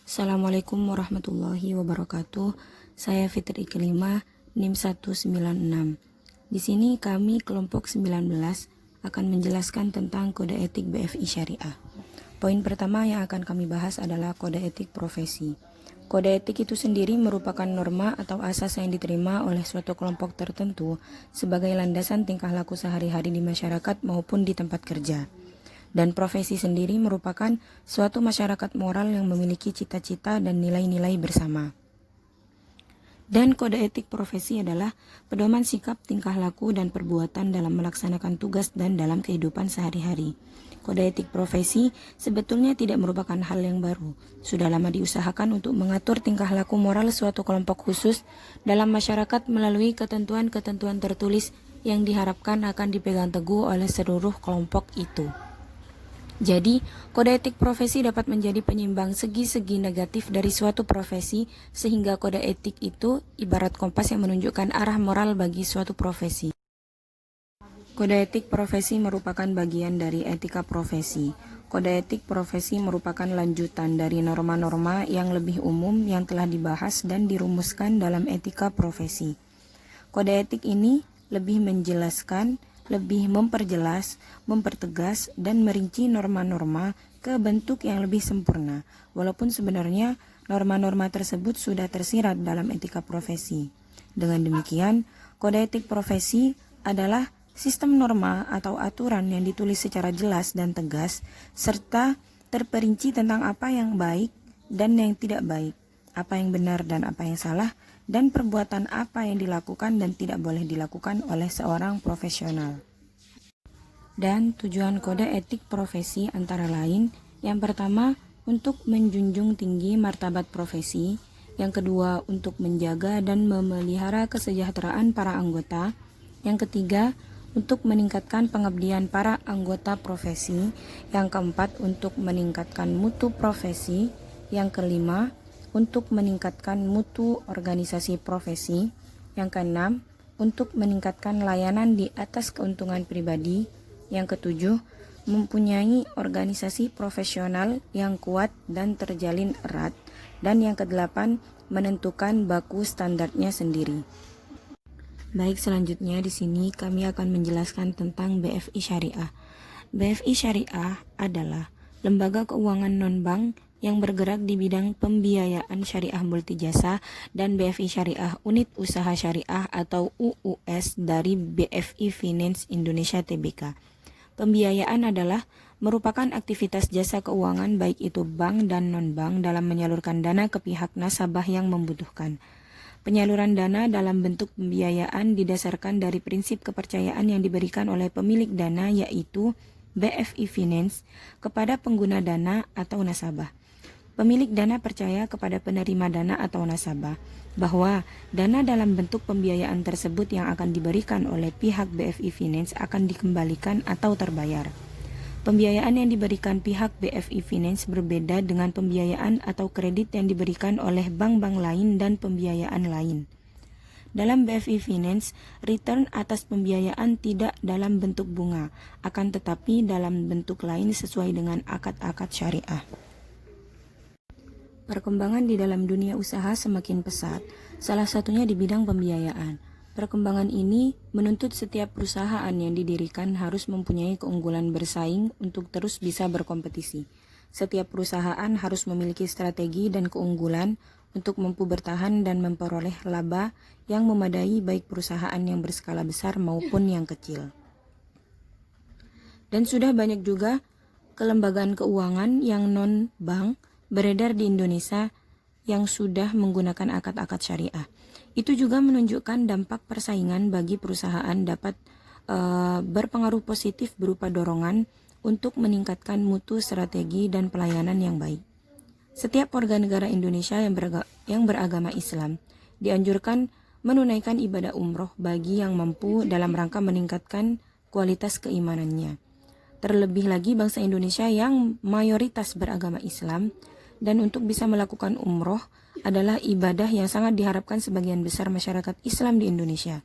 Assalamualaikum warahmatullahi wabarakatuh. Saya Fitri Iklima, NIM 196. Di sini kami kelompok 19 akan menjelaskan tentang kode etik BFI Syariah. Poin pertama yang akan kami bahas adalah kode etik profesi. Kode etik itu sendiri merupakan norma atau asas yang diterima oleh suatu kelompok tertentu sebagai landasan tingkah laku sehari-hari di masyarakat maupun di tempat kerja. Dan profesi sendiri merupakan suatu masyarakat moral yang memiliki cita-cita dan nilai-nilai bersama. Dan kode etik profesi adalah pedoman sikap, tingkah laku, dan perbuatan dalam melaksanakan tugas dan dalam kehidupan sehari-hari. Kode etik profesi sebetulnya tidak merupakan hal yang baru. Sudah lama diusahakan untuk mengatur tingkah laku moral suatu kelompok khusus dalam masyarakat melalui ketentuan-ketentuan tertulis yang diharapkan akan dipegang teguh oleh seluruh kelompok itu. Jadi, kode etik profesi dapat menjadi penyeimbang segi-segi negatif dari suatu profesi, sehingga kode etik itu ibarat kompas yang menunjukkan arah moral bagi suatu profesi. Kode etik profesi merupakan bagian dari etika profesi. Kode etik profesi merupakan lanjutan dari norma-norma yang lebih umum yang telah dibahas dan dirumuskan dalam etika profesi. Kode etik ini lebih menjelaskan, lebih memperjelas, mempertegas, dan merinci norma-norma ke bentuk yang lebih sempurna, walaupun sebenarnya norma-norma tersebut sudah tersirat dalam etika profesi. Dengan demikian, kode etik profesi adalah sistem norma atau aturan yang ditulis secara jelas dan tegas, serta terperinci tentang apa yang baik dan yang tidak baik, apa yang benar dan apa yang salah, dan perbuatan apa yang dilakukan dan tidak boleh dilakukan oleh seorang profesional. Dan tujuan kode etik profesi antara lain, yang pertama untuk menjunjung tinggi martabat profesi, yang kedua untuk menjaga dan memelihara kesejahteraan para anggota, yang ketiga untuk meningkatkan pengabdian para anggota profesi, yang keempat untuk meningkatkan mutu profesi, yang kelima untuk meningkatkan mutu organisasi profesi, yang keenam untuk meningkatkan layanan di atas keuntungan pribadi, yang ketujuh mempunyai organisasi profesional yang kuat dan terjalin erat, dan yang kedelapan menentukan baku standarnya sendiri. Baik, selanjutnya di sini kami akan menjelaskan tentang BFI Syariah. BFI Syariah adalah lembaga keuangan non-bank yang bergerak di bidang pembiayaan syariah multijasa, dan BFI Syariah Unit Usaha Syariah atau UUS dari BFI Finance Indonesia Tbk. Pembiayaan adalah merupakan aktivitas jasa keuangan baik itu bank dan non-bank dalam menyalurkan dana ke pihak nasabah yang membutuhkan. Penyaluran dana dalam bentuk pembiayaan didasarkan dari prinsip kepercayaan yang diberikan oleh pemilik dana, yaitu BFI Finance, kepada pengguna dana atau nasabah. Pemilik dana percaya kepada penerima dana atau nasabah bahwa dana dalam bentuk pembiayaan tersebut yang akan diberikan oleh pihak BFI Finance akan dikembalikan atau terbayar. Pembiayaan yang diberikan pihak BFI Finance berbeda dengan pembiayaan atau kredit yang diberikan oleh bank-bank lain dan pembiayaan lain. Dalam BFI Finance, return atas pembiayaan tidak dalam bentuk bunga, akan tetapi dalam bentuk lain sesuai dengan akad-akad syariah. Perkembangan di dalam dunia usaha semakin pesat, salah satunya di bidang pembiayaan. Perkembangan ini menuntut setiap perusahaan yang didirikan harus mempunyai keunggulan bersaing untuk terus bisa berkompetisi. Setiap perusahaan harus memiliki strategi dan keunggulan untuk mampu bertahan dan memperoleh laba yang memadai baik perusahaan yang berskala besar maupun yang kecil. Dan sudah banyak juga kelembagaan keuangan yang non-bank beredar di Indonesia yang sudah menggunakan akad-akad syariah. Itu juga menunjukkan dampak persaingan bagi perusahaan dapat berpengaruh positif berupa dorongan untuk meningkatkan mutu, strategi, dan pelayanan yang baik. Setiap warga negara Indonesia yang beragama Islam dianjurkan menunaikan ibadah umroh bagi yang mampu dalam rangka meningkatkan kualitas keimanannya. Terlebih lagi bangsa Indonesia yang mayoritas beragama Islam, dan untuk bisa melakukan umroh adalah ibadah yang sangat diharapkan sebagian besar masyarakat Islam di Indonesia.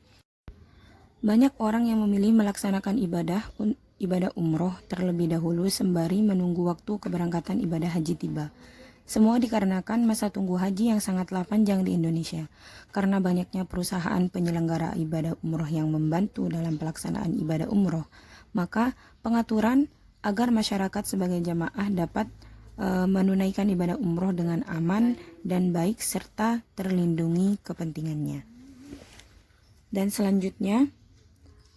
Banyak orang yang memilih melaksanakan ibadah umroh terlebih dahulu sembari menunggu waktu keberangkatan ibadah haji tiba. Semua dikarenakan masa tunggu haji yang sangatlah panjang di Indonesia. Karena banyaknya perusahaan penyelenggara ibadah umroh yang membantu dalam pelaksanaan ibadah umroh, maka pengaturan agar masyarakat sebagai jamaah dapat menunaikan ibadah umroh dengan aman dan baik serta terlindungi kepentingannya. Dan selanjutnya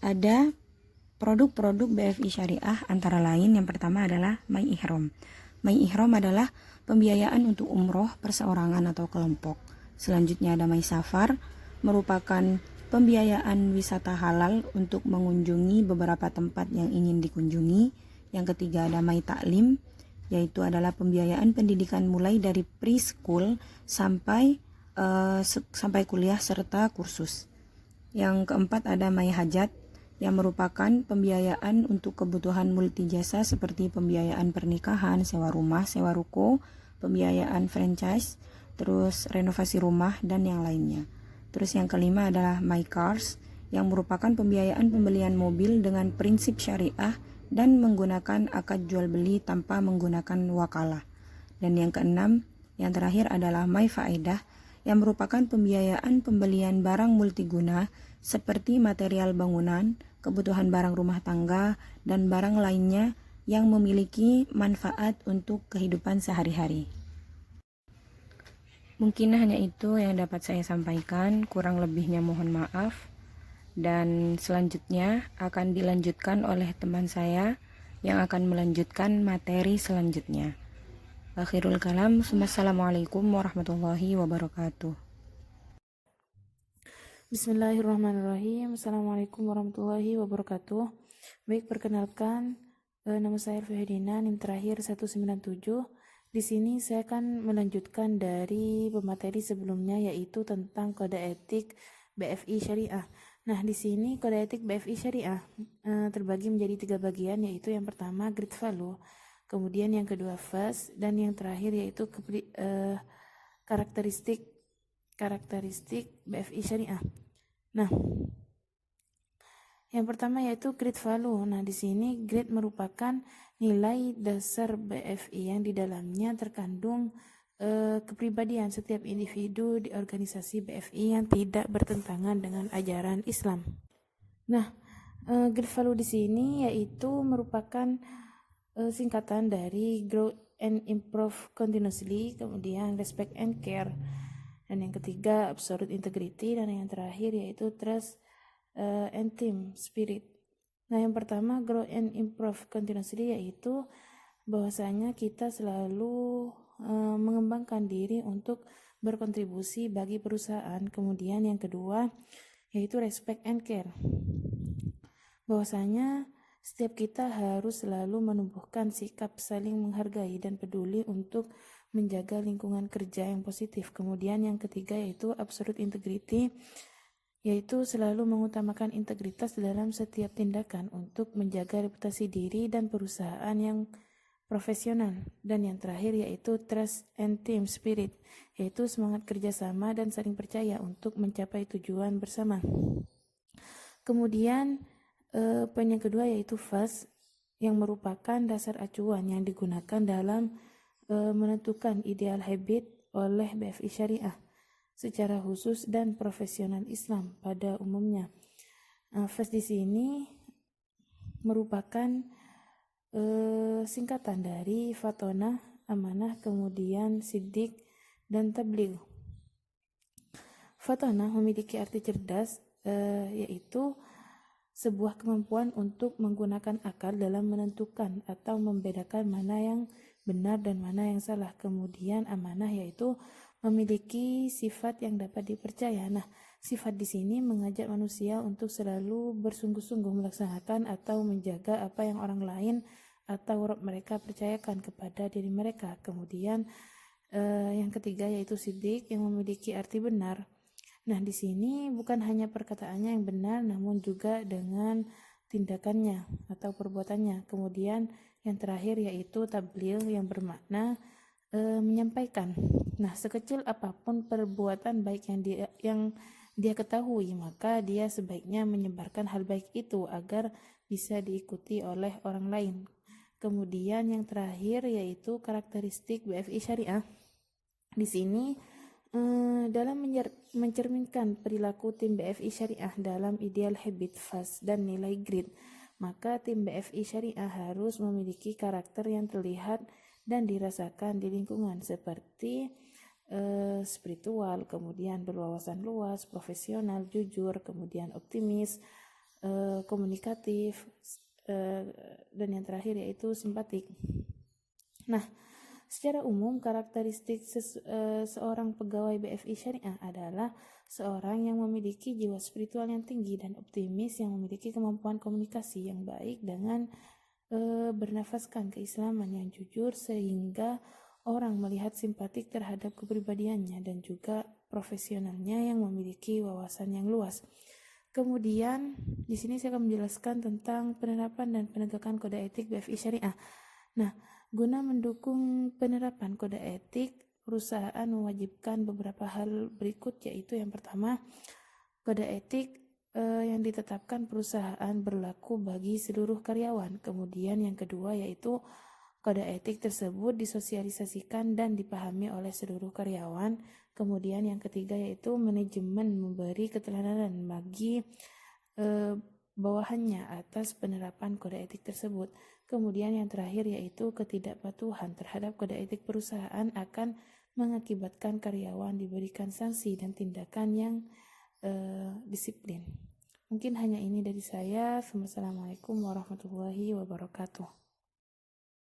ada produk-produk BFI Syariah, antara lain yang pertama adalah My Ihram. My Ihram adalah pembiayaan untuk umroh perseorangan atau kelompok. Selanjutnya ada My Safar, merupakan pembiayaan wisata halal untuk mengunjungi beberapa tempat yang ingin dikunjungi. Yang ketiga ada My Taklim, yaitu adalah pembiayaan pendidikan mulai dari preschool sampai kuliah serta kursus. Yang keempat ada My Hajat, yang merupakan pembiayaan untuk kebutuhan multijasa seperti pembiayaan pernikahan, sewa rumah, sewa ruko, pembiayaan franchise, terus renovasi rumah, dan yang lainnya. Terus yang kelima adalah My Cars, yang merupakan pembiayaan pembelian mobil dengan prinsip syariah dan menggunakan akad jual beli tanpa menggunakan wakalah. Dan yang keenam, yang terakhir adalah My Faedah, yang merupakan pembiayaan pembelian barang multiguna seperti material bangunan, kebutuhan barang rumah tangga, dan barang lainnya yang memiliki manfaat untuk kehidupan sehari-hari. Mungkin hanya itu yang dapat saya sampaikan, kurang lebihnya mohon maaf. Dan selanjutnya akan dilanjutkan oleh teman saya yang akan melanjutkan materi selanjutnya. Akhirul kalam, wassalamualaikum warahmatullahi wabarakatuh. Bismillahirrahmanirrahim. Assalamualaikum warahmatullahi wabarakatuh. Baik, perkenalkan, nama saya Elvihedina, NIM terakhir 197. Di sini saya akan melanjutkan dari pemateri sebelumnya, yaitu tentang kode etik BFI Syariah. Nah, di sini kode etik BFI Syariah terbagi menjadi 3 bagian, yaitu yang pertama Great Value, kemudian yang kedua Fast, dan yang terakhir yaitu karakteristik BFI Syariah. Nah, yang pertama yaitu Great Value. Nah, di sini Great merupakan nilai dasar BFI yang di dalamnya terkandung kepribadian setiap individu di organisasi BFI yang tidak bertentangan dengan ajaran Islam. Nah, Great Value di sini yaitu merupakan singkatan dari Grow and Improve Continuously, kemudian Respect and Care, dan yang ketiga Absolute Integrity, dan yang terakhir yaitu Trust and Team Spirit. Nah, yang pertama Grow and Improve Continuously yaitu bahwasanya kita selalu mengembangkan diri untuk berkontribusi bagi perusahaan. Kemudian yang kedua yaitu Respect and Care, bahwasanya setiap kita harus selalu menumbuhkan sikap saling menghargai dan peduli untuk menjaga lingkungan kerja yang positif. Kemudian yang ketiga yaitu Absolute Integrity, yaitu selalu mengutamakan integritas dalam setiap tindakan untuk menjaga reputasi diri dan perusahaan yang profesional. Dan yang terakhir yaitu Trust and Team Spirit, yaitu semangat kerjasama dan saling percaya untuk mencapai tujuan bersama. Kemudian poin yang kedua yaitu Fast, yang merupakan dasar acuan yang digunakan dalam menentukan ideal habit oleh BFI Syariah secara khusus dan profesional Islam pada umumnya. Fast di sini merupakan singkatan dari Fatona, Amanah, kemudian Siddiq, dan Tabligh. Fatona memiliki arti cerdas, yaitu sebuah kemampuan untuk menggunakan akal dalam menentukan atau membedakan mana yang benar dan mana yang salah. Kemudian amanah yaitu memiliki sifat yang dapat dipercaya. Nah, sifat di sini mengajak manusia untuk selalu bersungguh-sungguh melaksanakan atau menjaga apa yang orang lain atau Rabb mereka percayakan kepada diri mereka. Kemudian yang ketiga yaitu Siddiq, yang memiliki arti benar. Nah, di sini bukan hanya perkataannya yang benar, namun juga dengan tindakannya atau perbuatannya. Kemudian yang terakhir yaitu Tabligh, yang bermakna menyampaikan. Nah, sekecil apapun perbuatan baik yang dia ketahui, maka dia sebaiknya menyebarkan hal baik itu agar bisa diikuti oleh orang lain. Kemudian yang terakhir yaitu karakteristik BFI Syariah, Di sini dalam mencerminkan perilaku tim BFI Syariah dalam ideal habit fast dan nilai grit, maka tim BFI Syariah harus memiliki karakter yang terlihat dan dirasakan di lingkungan seperti spiritual, kemudian berwawasan luas, profesional, jujur, kemudian optimis, komunikatif, dan yang terakhir yaitu simpatik. Nah, secara umum karakteristik seorang pegawai BFI Syariah adalah seorang yang memiliki jiwa spiritual yang tinggi dan optimis, yang memiliki kemampuan komunikasi yang baik dengan bernafaskan keislaman yang jujur sehingga orang melihat simpatik terhadap kepribadiannya, dan juga profesionalnya yang memiliki wawasan yang luas. Kemudian di sini saya akan menjelaskan tentang penerapan dan penegakan kode etik BFI Syariah. Nah, guna mendukung penerapan kode etik, perusahaan mewajibkan beberapa hal berikut, yaitu yang pertama, kode etik yang ditetapkan perusahaan berlaku bagi seluruh karyawan. Kemudian yang kedua yaitu kode etik tersebut disosialisasikan dan dipahami oleh seluruh karyawan. Kemudian yang ketiga yaitu manajemen memberi keteladanan bagi bawahannya atas penerapan kode etik tersebut. Kemudian yang terakhir yaitu ketidakpatuhan terhadap kode etik perusahaan akan mengakibatkan karyawan diberikan sanksi dan tindakan yang disiplin. Mungkin hanya ini dari saya. Wassalamualaikum warahmatullahi wabarakatuh.